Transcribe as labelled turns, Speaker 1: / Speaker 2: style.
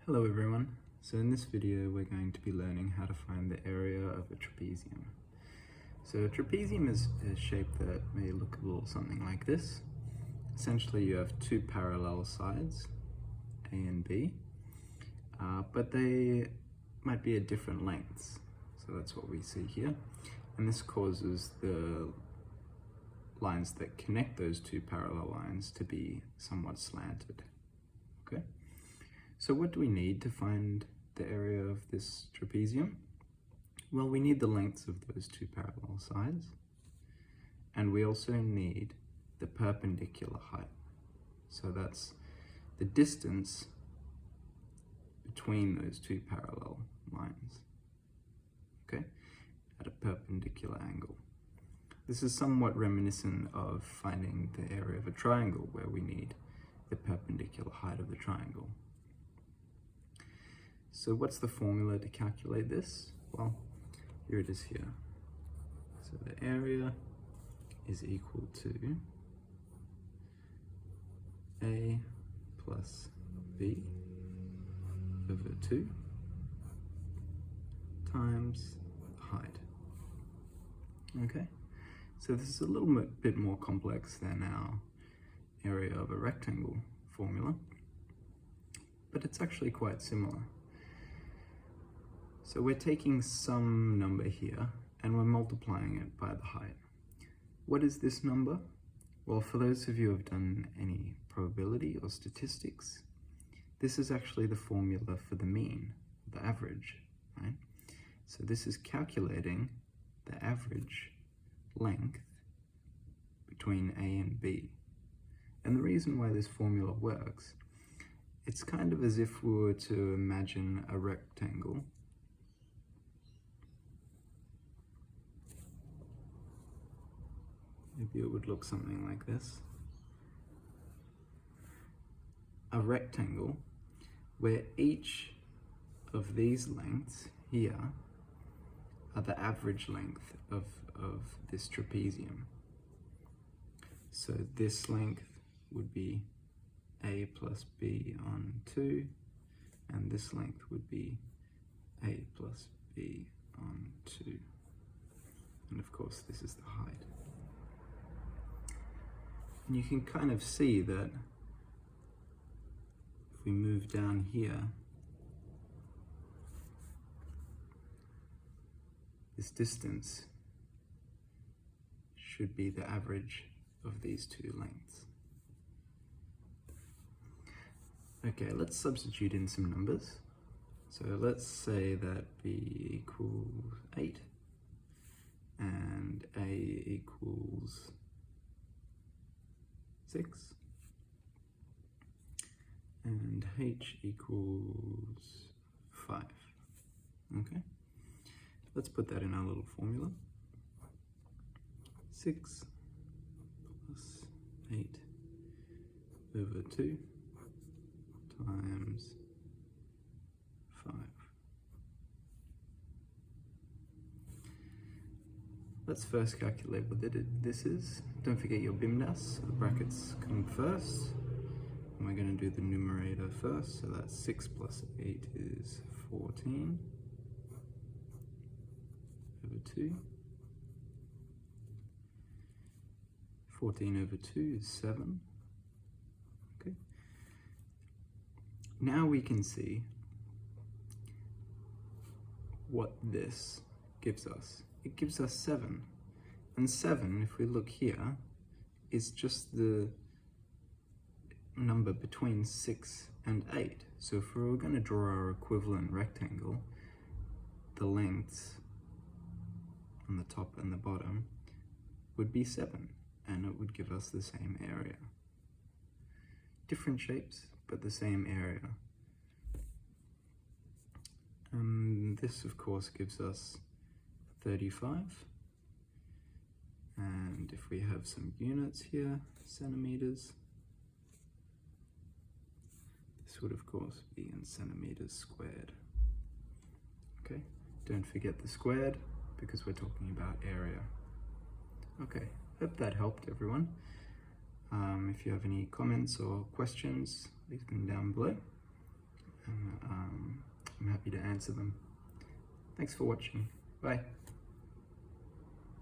Speaker 1: Hello everyone. So in this video we're going to be learning how to find the area of a trapezium. So a trapezium is a shape that may look a little something like this. Essentially you have two parallel sides, A and B, but they might be at different lengths. So that's what we see here. And this causes the lines that connect those two parallel lines to be somewhat slanted. Okay? So what do we need to find the area of this trapezium? Well, we need the lengths of those two parallel sides, and we also need the perpendicular height. So that's the distance between those two parallel lines, okay, at a perpendicular angle. This is somewhat reminiscent of finding the area of a triangle, where we need the perpendicular height of the triangle. So what's the formula to calculate this? Well, here it is here. So the area is equal to A plus B over 2 times height. Okay, so this is a little bit more complex than our area of a rectangle formula, but it's actually quite similar. So we're taking some number here and we're multiplying it by the height. What is this number? Well, for those of you who have done any probability or statistics, this is actually the formula for the mean, the average, right? So this is calculating the average length between A and B. And the reason why this formula works, it's kind of as if we were to imagine a rectangle. Maybe it would look something like this. A rectangle where each of these lengths here are the average length of this trapezium. So this length would be A plus B on 2, and this length would be A plus B on 2. And of course this is the height. And you can kind of see that if we move down here, this distance should be the average of these two lengths. Okay, let's substitute in some numbers. So let's say that B equals 8 and A equals 6 and H equals 5. Okay, let's put that in our little formula. 6 plus 8 over 2 times 5. Let's first calculate what this is. Don't forget your BIMDAS, so the brackets come first. And we're going to do the numerator first, so that's 6 plus 8 is 14 over 2. 14 over 2 is 7. Okay. Now we can see what this gives us. It gives us 7. And 7, if we look here, is just the number between 6 and 8. So if we were going to draw our equivalent rectangle, the lengths on the top and the bottom would be 7, and it would give us the same area. Different shapes, but the same area. This of course gives us 35, and if we have some units here, centimeters, this would of course be in centimeters squared. Okay, don't forget the squared because we're talking about area. Okay, hope that helped everyone. If you have any comments or questions, leave them down below. And happy to answer them. Thanks for watching. Bye.